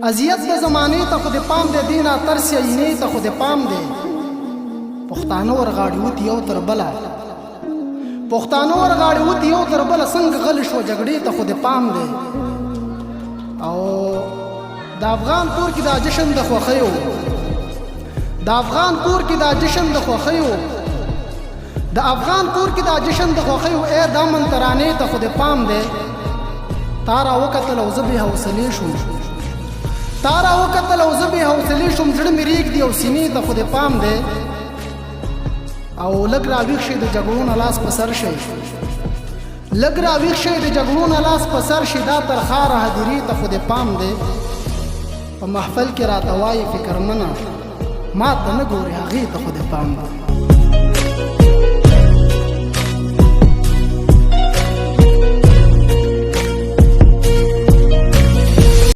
اذیت د زمانې ته خو د پام دی دینا ترس عینې ته خو د پام دی پښتانه ورغاړي وتی یو تر بله پښتانه ورغاړي وتی یو تر بله څنګه غلی شو جګړې ته خو د پام دی او د افغان کور کې دا جشن د خوښیو د افغان کور کې دا جشن د خوښیو د افغان کور کې دا جشن د خوښیو اے دامن ترانې ته خو د پام دی تارا وکتل او زه بې حوصلې شوم تارا وکتل او زه بې حوصلې شوم زړه مې ریږدي او سینې ته خو د پام دی او لږ راویښ شي د جګړو نه لاس په سر شي لږ راویښ شي د جګړو نه لاس په سر شي دا ترخاره هدیرې ته خو د پام دی په محفل کې راته وایي فکرمنه ما ته نه ګورې هغې ته خو د پام دی